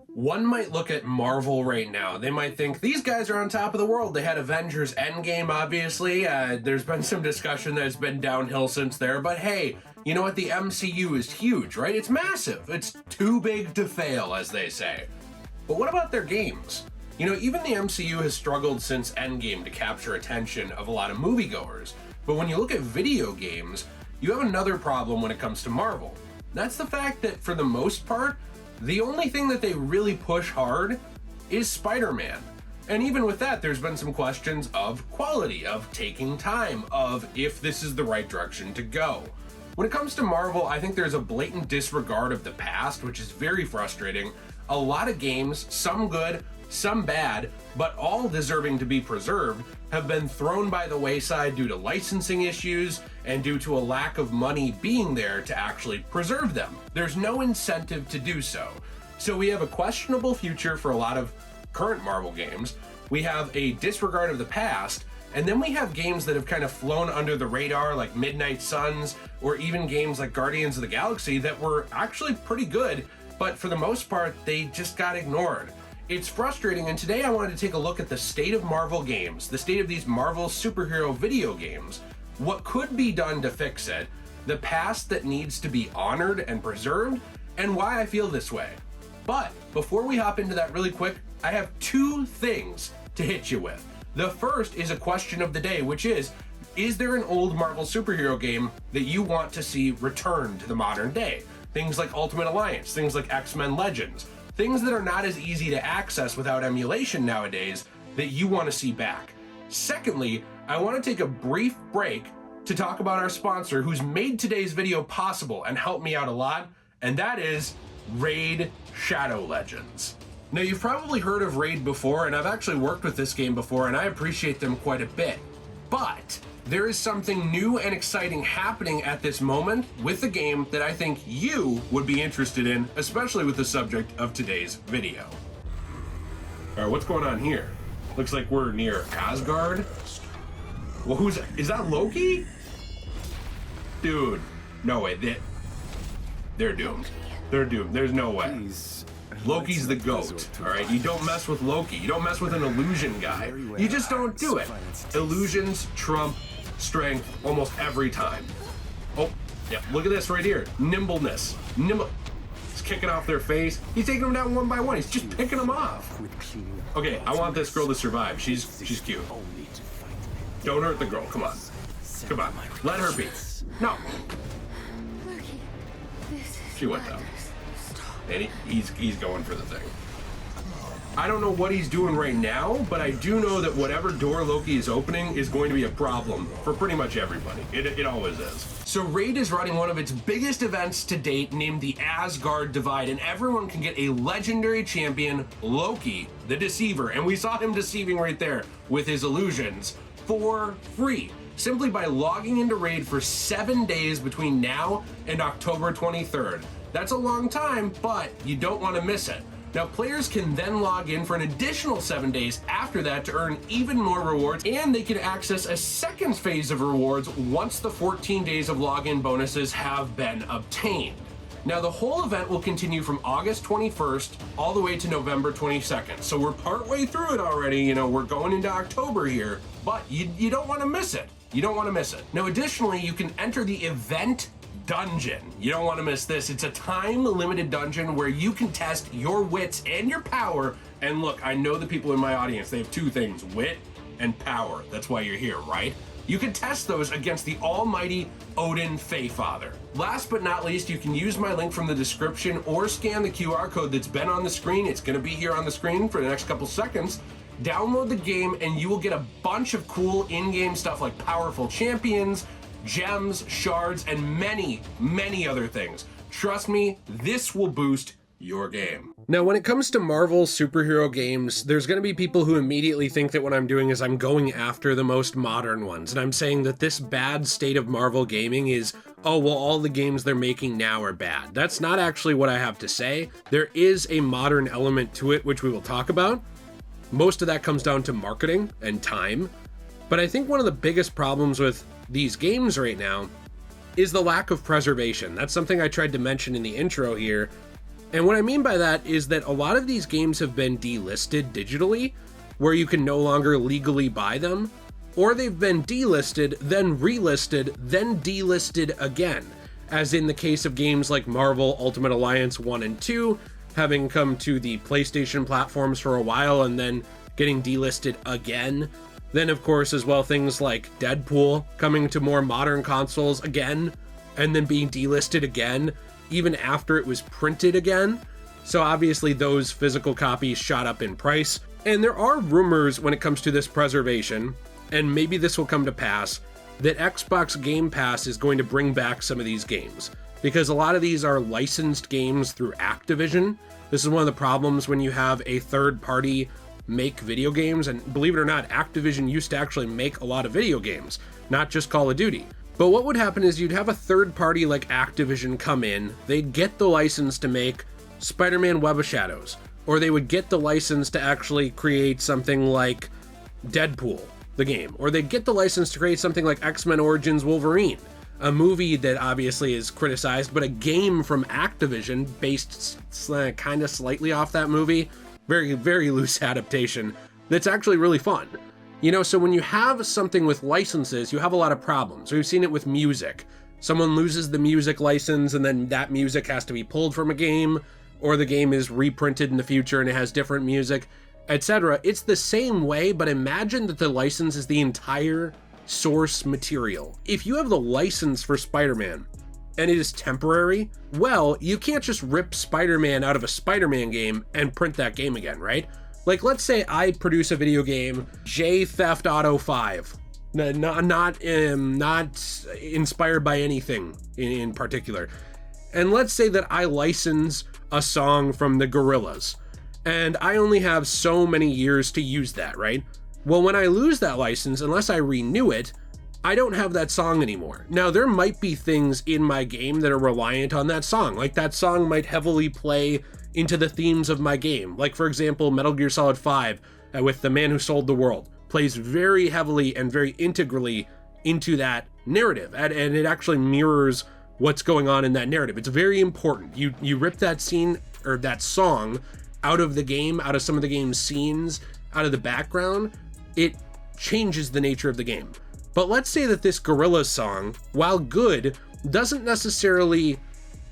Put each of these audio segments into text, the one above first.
One might look at Marvel right now. They might think, these guys are on top of the world. They had Avengers Endgame, obviously. There's been some discussion that's been downhill since there. But hey, you know what? The MCU is huge, right? It's massive. It's too big to fail, as they say. But what about their games? You know, even the MCU has struggled since Endgame to capture attention of a lot of moviegoers. But when you look at video games, you have another problem when it comes to Marvel. That's the fact that, for the most part, the only thing that they really push hard is Spider-Man. And even with that, there's been some questions of quality, of taking time, of if this is the right direction to go. When it comes to Marvel, I think there's a blatant disregard of the past, which is very frustrating. A lot of games, some good, some bad, but all deserving to be preserved, have been thrown by the wayside due to licensing issues and due to a lack of money being there to actually preserve them. There's no incentive to do so. So we have a questionable future for a lot of current Marvel games. We have a disregard of the past, and then we have games that have kind of flown under the radar, like Midnight Suns, or even games like Guardians of the Galaxy that were actually pretty good, but for the most part, they just got ignored. It's frustrating, and today I wanted to take a look at the state of Marvel games, the state of these Marvel superhero video games, what could be done to fix it, the past that needs to be honored and preserved, and why I feel this way. But before we hop into that really quick, I have two things to hit you with. The first is a question of the day, which is there an old Marvel superhero game that you want to see return to the modern day? Things like Ultimate Alliance, things like X-Men Legends, things that are not as easy to access without emulation nowadays that you want to see back. Secondly, I want to take a brief break to talk about our sponsor who's made today's video possible and helped me out a lot, and that is Raid Shadow Legends. Now, you've probably heard of Raid before, and I've actually worked with this game before, and I appreciate them quite a bit. But there is something new and exciting happening at this moment with the game that I think you would be interested in, especially with the subject of today's video. All right, what's going on here? Looks like we're near Asgard. Well, is that Loki? Dude, no way, they're doomed. They're doomed, there's no way. Loki's the GOAT, all right? You don't mess with Loki. You don't mess with an illusion guy. You just don't do it. Illusions trump strength almost every time. Oh, yeah, look at this right here. Nimbleness. He's kicking off their face. He's taking them down one by one. He's just picking them off. Okay, I want this girl to survive. She's cute. Don't hurt the girl, come on. Come on, let her be. No. She went down. And he's going for the thing. I don't know what he's doing right now, but I do know that whatever door Loki is opening is going to be a problem for pretty much everybody. It always is. So Raid is running one of its biggest events to date named the Asgard Divide, and everyone can get a legendary champion, Loki, the Deceiver, and we saw him deceiving right there with his illusions, for free, simply by logging into Raid for 7 days between now and October 23rd. That's a long time, but you don't want to miss it. Now, players can then log in for an additional 7 days after that to earn even more rewards, and they can access a second phase of rewards once the 14 days of login bonuses have been obtained. Now, the whole event will continue from August 21st all the way to November 22nd. So we're partway through it already, you know, we're going into October here, but you don't want to miss it. You don't want to miss it. Now, additionally, you can enter the event dungeon. You don't want to miss this. It's a time-limited dungeon where you can test your wits and your power. And look, I know the people in my audience, they have two things, wit and power. That's why you're here, right? You can test those against the almighty Odin Feyfather. Last but not least, you can use my link from the description or scan the QR code that's been on the screen. It's going to be here on the screen for the next couple seconds. Download the game and you will get a bunch of cool in-game stuff like powerful champions, gems, shards, and many, many other things. Trust me, this will boost your game. Now, when it comes to Marvel superhero games, there's going to be people who immediately think that what I'm doing is I'm going after the most modern ones, and I'm saying that this bad state of Marvel gaming is, oh, well, all the games they're making now are bad. That's not actually what I have to say. There is a modern element to it, which we will talk about. Most of that comes down to marketing and time. But I think one of the biggest problems with these games right now is the lack of preservation. That's something I tried to mention in the intro here. And what I mean by that is that a lot of these games have been delisted digitally, where you can no longer legally buy them, or they've been delisted, then relisted, then delisted again, as in the case of games like Marvel Ultimate Alliance 1 and 2, having come to the PlayStation platforms for a while and then getting delisted again. Then, of course, as well, things like Deadpool coming to more modern consoles again, and then being delisted again, even after it was printed again. So obviously those physical copies shot up in price. And there are rumors when it comes to this preservation, and maybe this will come to pass, that Xbox Game Pass is going to bring back some of these games, because a lot of these are licensed games through Activision. This is one of the problems when you have a third party make video games, and believe it or not, Activision used to actually make a lot of video games, not just Call of Duty. But what would happen is you'd have a third party like Activision come in, they'd get the license to make Spider-Man Web of Shadows, or they would get the license to actually create something like Deadpool, the game, or they'd get the license to create something like X-Men Origins Wolverine, a movie that obviously is criticized, but a game from Activision based kind of slightly off that movie. Very, very loose adaptation that's actually really fun. You know, so when you have something with licenses, you have a lot of problems. We've seen it with music. Someone loses the music license and then that music has to be pulled from a game, or the game is reprinted in the future and it has different music, etc. It's the same way, but imagine that the license is the entire source material. If you have the license for Spider-Man and it is temporary, well, you can't just rip Spider-Man out of a Spider-Man game and print that game again, right? Like, let's say I produce a video game, J Theft Auto 5, not inspired by anything in particular. And let's say that I license a song from the Gorillaz, and I only have so many years to use that, right? Well, when I lose that license, unless I renew it, I don't have that song anymore. Now, there might be things in my game that are reliant on that song. Like, that song might heavily play into the themes of my game. Like, for example, Metal Gear Solid 5 with The Man Who Sold the World plays very heavily and very integrally into that narrative. And it actually mirrors what's going on in that narrative. It's very important. You rip that scene or that song out of the game, out of some of the game's scenes, out of the background, it changes the nature of the game. But let's say that this Gorillaz song, while good, doesn't necessarily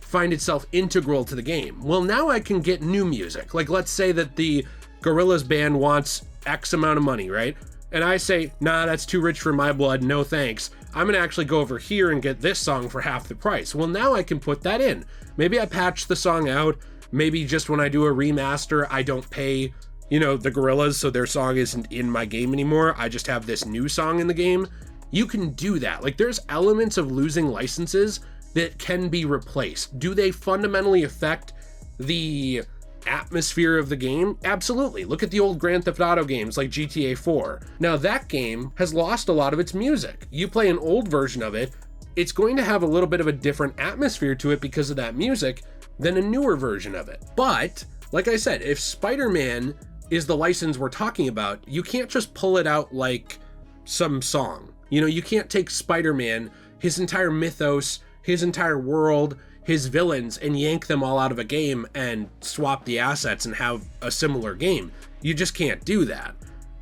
find itself integral to the game. Well, now I can get new music. Like, let's say that the Gorillaz band wants X amount of money, right? And I say, nah, that's too rich for my blood, no thanks. I'm gonna actually go over here and get this song for half the price. Well, now I can put that in. Maybe I patch the song out. Maybe just when I do a remaster, I don't pay, the Gorillaz, so their song isn't in my game anymore. I just have this new song in the game. You can do that. Like, there's elements of losing licenses that can be replaced. Do they fundamentally affect the atmosphere of the game? Absolutely. Look at the old Grand Theft Auto games like GTA 4. Now, that game has lost a lot of its music. You play an old version of it, it's going to have a little bit of a different atmosphere to it because of that music than a newer version of it. But, like I said, if Spider-Man is the license we're talking about, you can't just pull it out like some song. You can't take Spider-Man, his entire mythos, his entire world, his villains, and yank them all out of a game and swap the assets and have a similar game. You just can't do that.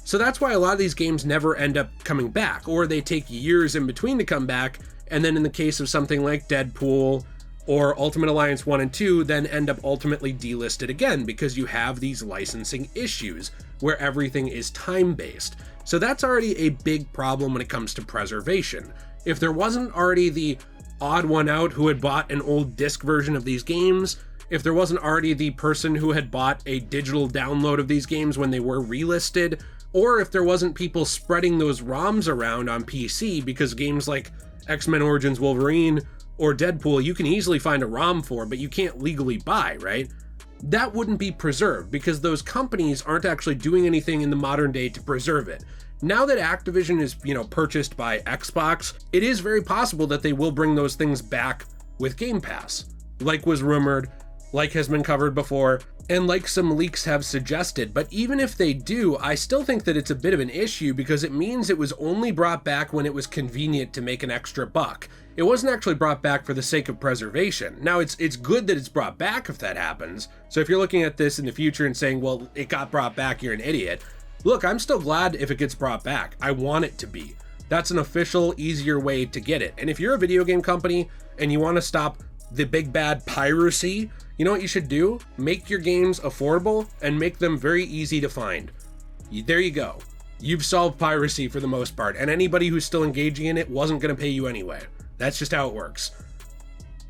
So that's why a lot of these games never end up coming back, or they take years in between to come back, and then in the case of something like Deadpool or Ultimate Alliance 1 and 2, then end up ultimately delisted again because you have these licensing issues where everything is time-based. So that's already a big problem when it comes to preservation. If there wasn't already the odd one out who had bought an old disc version of these games, if there wasn't already the person who had bought a digital download of these games when they were relisted, or if there wasn't people spreading those ROMs around on PC, because games like X-Men Origins Wolverine or Deadpool, you can easily find a ROM for, but you can't legally buy, right? That wouldn't be preserved because those companies aren't actually doing anything in the modern day to preserve it. Now that Activision is, purchased by Xbox, it is very possible that they will bring those things back with Game Pass, like was rumored, like has been covered before. and like some leaks have suggested. But even if they do, I still think that it's a bit of an issue because it means it was only brought back when it was convenient to make an extra buck. It wasn't actually brought back for the sake of preservation. Now, it's good that it's brought back if that happens. So if you're looking at this in the future and saying, well, it got brought back, you're an idiot. Look, I'm still glad if it gets brought back. I want it to be. That's an official, easier way to get it. And if you're a video game company and you want to stop the big bad piracy, you know what you should do? Make your games affordable and make them very easy to find. There you go. You've solved piracy for the most part, and anybody who's still engaging in it wasn't going to pay you anyway. That's just how it works.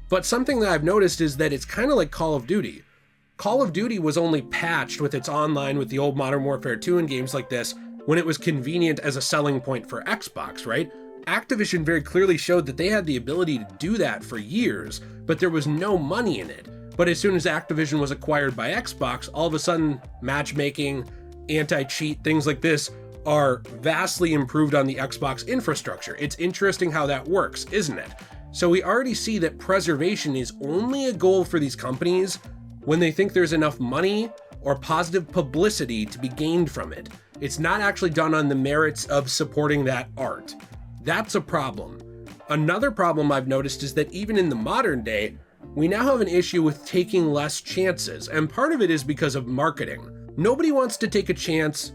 But something that I've noticed is that it's kind of like Call of Duty. Call of Duty was only patched with its online with the old Modern Warfare 2 and games like this when it was convenient as a selling point for Xbox, right? Activision very clearly showed that they had the ability to do that for years, but there was no money in it. But as soon as Activision was acquired by Xbox, all of a sudden matchmaking, anti-cheat, things like this are vastly improved on the Xbox infrastructure. It's interesting how that works, isn't it? So we already see that preservation is only a goal for these companies when they think there's enough money or positive publicity to be gained from it. It's not actually done on the merits of supporting that art. That's a problem. Another problem I've noticed is that even in the modern day, we now have an issue with taking less chances, and part of it is because of marketing. Nobody wants to take a chance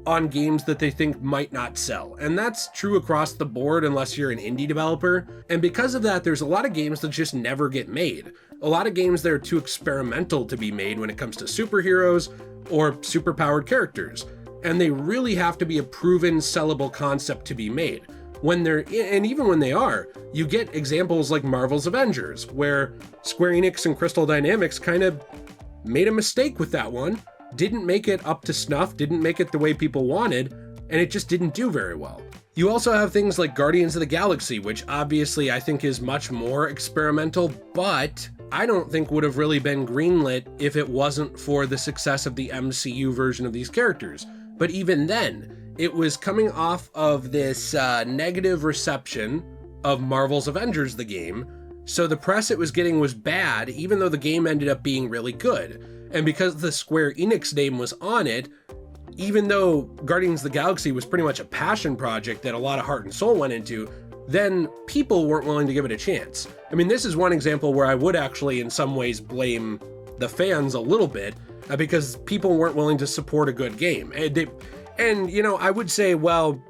on games that they think might not sell, and that's true across the board unless you're an indie developer. And because of that, there's a lot of games that just never get made. A lot of games that are too experimental to be made when it comes to superheroes or superpowered characters, and they really have to be a proven sellable concept to be made. And even when they are, you get examples like Marvel's Avengers, where Square Enix and Crystal Dynamics kind of made a mistake with that one, didn't make it up to snuff, didn't make it the way people wanted, and it just didn't do very well. You also have things like Guardians of the Galaxy, which obviously I think is much more experimental, but I don't think would have really been greenlit if it wasn't for the success of the MCU version of these characters. But even then, it was coming off of this negative reception of Marvel's Avengers, the game, so the press it was getting was bad, even though the game ended up being really good. And because the Square Enix name was on it, even though Guardians of the Galaxy was pretty much a passion project that a lot of heart and soul went into, then people weren't willing to give it a chance. I mean, this is one example where I would actually in some ways blame the fans a little bit, because people weren't willing to support a good game. And you know, I would say, well,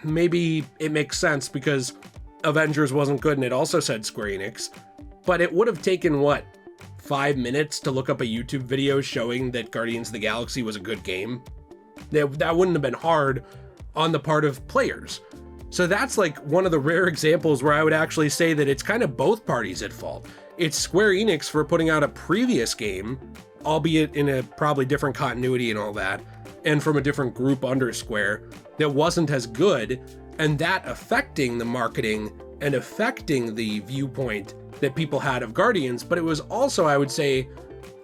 maybe it makes sense because Avengers wasn't good and it also said Square Enix, but it would have taken, what, 5 minutes to look up a YouTube video showing that Guardians of the Galaxy was a good game? That wouldn't have been hard on the part of players. So that's like one of the rare examples where I would actually say that it's kind of both parties at fault. It's Square Enix for putting out a previous game, albeit in a probably different continuity and all that, and from a different group under Square, that wasn't as good, and that affecting the marketing and affecting the viewpoint that people had of Guardians. But it was also, I would say,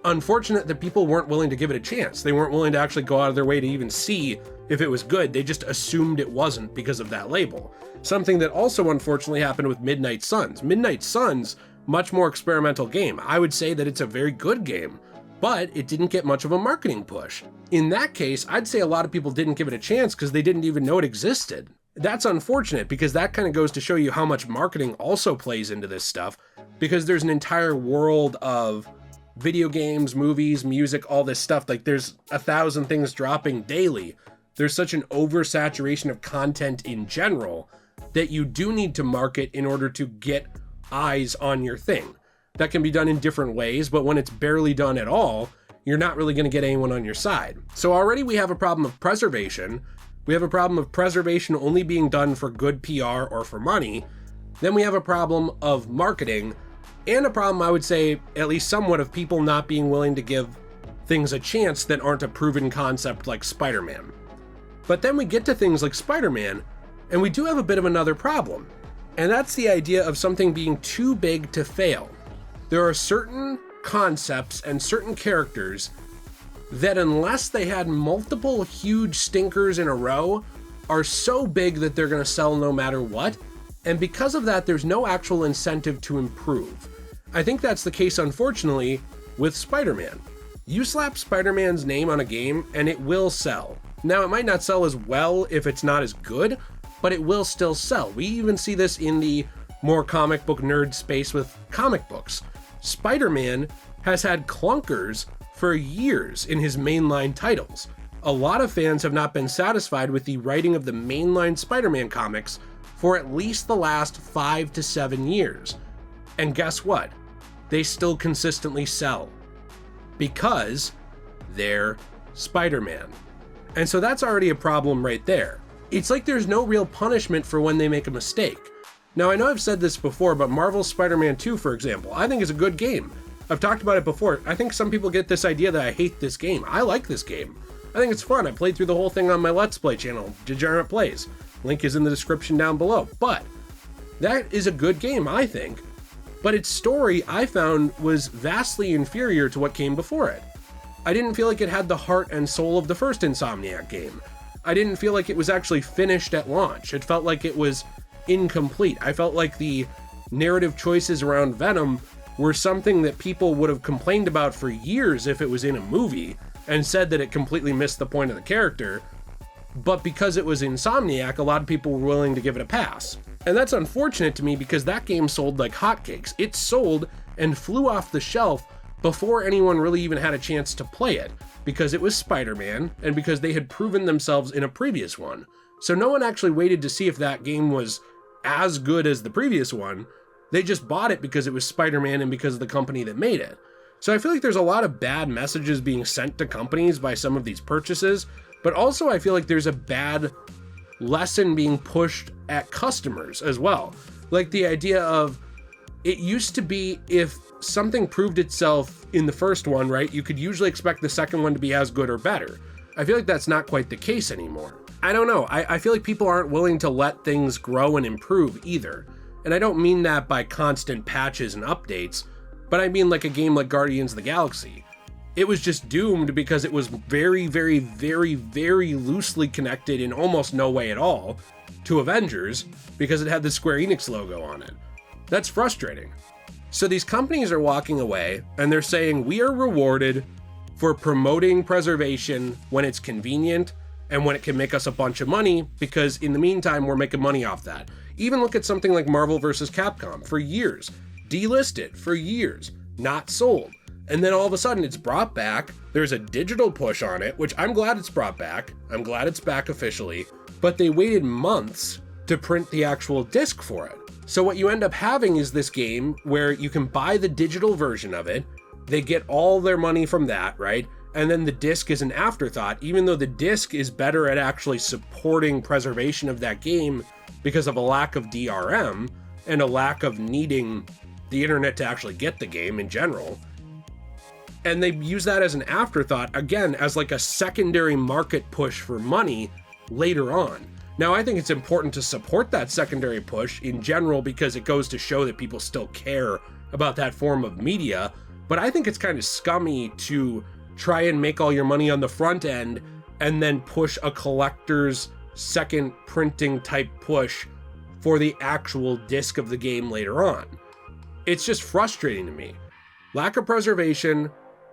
unfortunate that people weren't willing to give it a chance. They weren't willing to actually go out of their way to even see if it was good. They just assumed it wasn't because of that label. Something that also unfortunately happened with Midnight Suns. Midnight Suns, much more experimental game. I would say that it's a very good game, but it didn't get much of a marketing push. In that case, I'd say a lot of people didn't give it a chance because they didn't even know it existed. That's unfortunate because that kind of goes to show you how much marketing also plays into this stuff, because there's an entire world of video games, movies, music, all this stuff. Like there's 1,000 things dropping daily. There's such an oversaturation of content in general that you do need to market in order to get eyes on your thing. That can be done in different ways, but when it's barely done at all, you're not really going to get anyone on your side. So already we have a problem of preservation. We have a problem of preservation only being done for good PR or for money. Then we have a problem of marketing, and a problem, I would say, at least somewhat, of people not being willing to give things a chance that aren't a proven concept like Spider-Man. But then we get to things like Spider-Man, and we do have a bit of another problem. And that's the idea of something being too big to fail. There are certain concepts and certain characters that, unless they had multiple huge stinkers in a row, are so big that they're going to sell no matter what. And because of that, there's no actual incentive to improve. I think that's the case, unfortunately, with Spider-Man. You slap Spider-Man's name on a game and it will sell. Now, it might not sell as well if it's not as good, but it will still sell. We even see this in the more comic book nerd space with comic books. Spider-Man has had clunkers for years in his mainline titles. A lot of fans have not been satisfied with the writing of the mainline Spider-Man comics for at least the last 5 to 7 years. And guess what? They still consistently sell. Because they're Spider-Man. And so that's already a problem right there. It's like there's no real punishment for when they make a mistake. Now, I know I've said this before, but Marvel's Spider-Man 2, for example, I think is a good game. I've talked about it before. I think some people get this idea that I hate this game. I like this game. I think it's fun. I played through the whole thing on my Let's Play channel, Degenerate Plays. Link is in the description down below. But that is a good game, I think. But its story, I found, was vastly inferior to what came before it. I didn't feel like it had the heart and soul of the first Insomniac game. I didn't feel like it was actually finished at launch. It felt like it was incomplete. I felt like the narrative choices around Venom were something that people would have complained about for years if it was in a movie and said that it completely missed the point of the character. But because it was Insomniac, a lot of people were willing to give it a pass. And that's unfortunate to me because that game sold like hotcakes. It sold and flew off the shelf before anyone really even had a chance to play it, because it was Spider-Man and because they had proven themselves in a previous one. So no one actually waited to see if that game was as good as the previous one. They just bought it because it was Spider-Man and because of the company that made it. So I feel like there's a lot of bad messages being sent to companies by some of these purchases, but also I feel like there's a bad lesson being pushed at customers as well. Like the idea of, it used to be if something proved itself in the first one, right, you could usually expect the second one to be as good or better. I feel like that's not quite the case anymore. I don't know. I feel like people aren't willing to let things grow and improve either. And I don't mean that by constant patches and updates, but I mean like a game like Guardians of the Galaxy. It was just doomed because it was very, very, very, very loosely connected in almost no way at all to Avengers because it had the Square Enix logo on it. That's frustrating. So these companies are walking away and they're saying we are rewarded for promoting preservation when it's convenient and when it can make us a bunch of money, because in the meantime, we're making money off that. Even look at something like Marvel vs. Capcom. For years, delisted for years, not sold. And then all of a sudden it's brought back. There's a digital push on it, which I'm glad it's brought back. I'm glad it's back officially, but they waited months to print the actual disc for it. So what you end up having is this game where you can buy the digital version of it. They get all their money from that, right? And then the disc is an afterthought, even though the disc is better at actually supporting preservation of that game because of a lack of DRM and a lack of needing the internet to actually get the game in general. And they use that as an afterthought, again, as like a secondary market push for money later on. Now, I think it's important to support that secondary push in general because it goes to show that people still care about that form of media. But I think it's kind of scummy to try and make all your money on the front end and then push a collector's second printing type push for the actual disc of the game later on. It's just frustrating to me. Lack of preservation,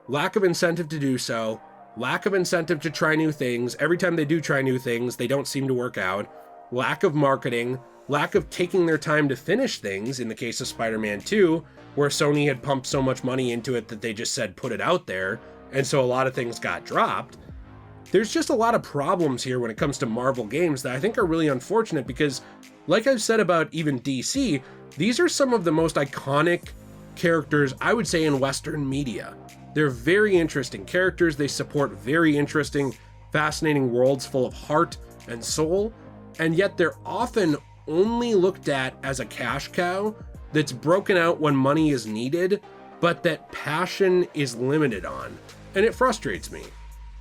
lack of incentive to do so, lack of incentive to try new things. Every time they do try new things, they don't seem to work out. Lack of marketing, lack of taking their time to finish things in the case of Spider-Man 2, where Sony had pumped so much money into it that they just said put it out there, and so a lot of things got dropped. There's just a lot of problems here when it comes to Marvel games that I think are really unfortunate because, like I've said about even DC, these are some of the most iconic characters, I would say, in Western media. They're very interesting characters. They support very interesting, fascinating worlds full of heart and soul, and yet they're often only looked at as a cash cow that's broken out when money is needed, but that passion is limited on, and it frustrates me.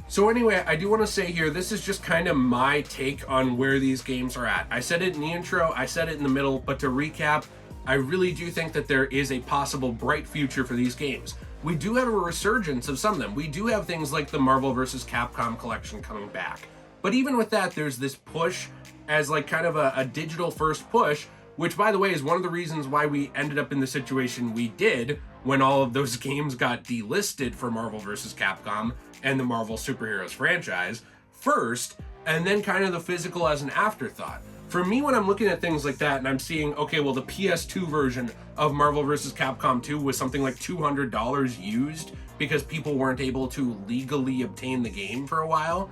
So anyway, I do want to say here, this is just kind of my take on where these games are at. I said it in the intro, I said it in the middle, but to recap, I really do think that there is a possible bright future for these games. We do have a resurgence of some of them. We do have things like the Marvel vs. Capcom collection coming back. But even with that, there's this push as like kind of a digital first push, which by the way is one of the reasons why we ended up in the situation we did when all of those games got delisted for Marvel vs. Capcom and the Marvel Superheroes franchise first, and then kind of the physical as an afterthought. For me, when I'm looking at things like that and I'm seeing, okay, well, the PS2 version of Marvel vs. Capcom 2 was something like $200 used because people weren't able to legally obtain the game for a while,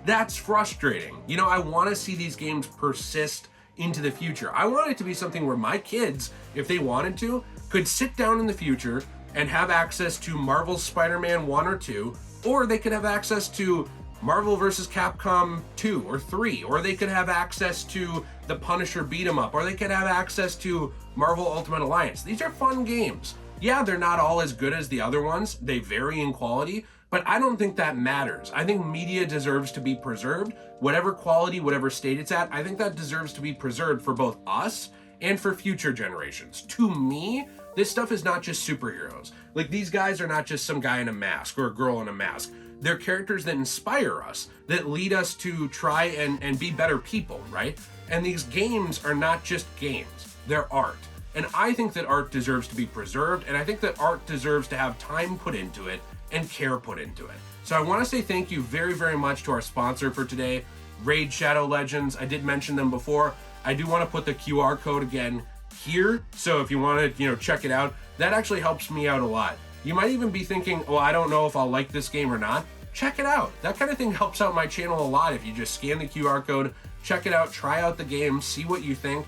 that's frustrating. You know, I want to see these games persist into the future. I want it to be something where my kids, if they wanted to, could sit down in the future and have access to Marvel's Spider-Man 1 or 2, or they could have access to Marvel vs. Capcom 2 or 3, or they could have access to the Punisher beat 'em up, or they could have access to Marvel Ultimate Alliance. These are fun games. Yeah, they're not all as good as the other ones. They vary in quality, but I don't think that matters. I think media deserves to be preserved. Whatever quality, whatever state it's at, I think that deserves to be preserved for both us and for future generations. To me, this stuff is not just superheroes. Like, these guys are not just some guy in a mask or a girl in a mask. They're characters that inspire us, that lead us to try and be better people, right? And these games are not just games, they're art. And I think that art deserves to be preserved, and I think that art deserves to have time put into it and care put into it. So I want to say thank you very, very much to our sponsor for today, Raid Shadow Legends. I did mention them before. I do want to put the QR code again here, so if you want to, check it out, that actually helps me out a lot. You might even be thinking, well, I don't know if I'll like this game or not. Check it out. That kind of thing helps out my channel a lot. If you just scan the QR code, check it out, try out the game, see what you think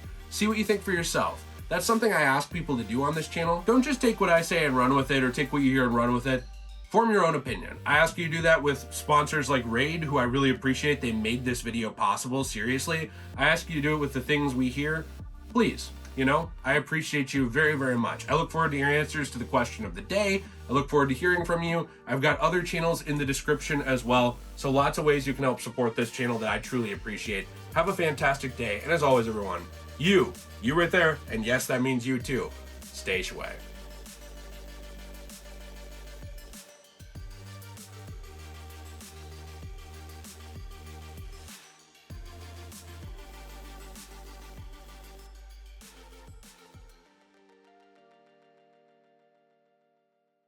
for yourself. That's something I ask people to do on this channel. Don't just take what I say and run with it, or take what you hear and run with it. Form your own opinion. I ask you to do that with sponsors like Raid, who I really appreciate. They made this video possible, seriously. I ask you to do it with the things we hear. Please, I appreciate you very, very much. I look forward to your answers to the question of the day. I look forward to hearing from you. I've got other channels in the description as well. So lots of ways you can help support this channel that I truly appreciate. Have a fantastic day. And as always, everyone, you right there, and yes, that means you too, stay shui.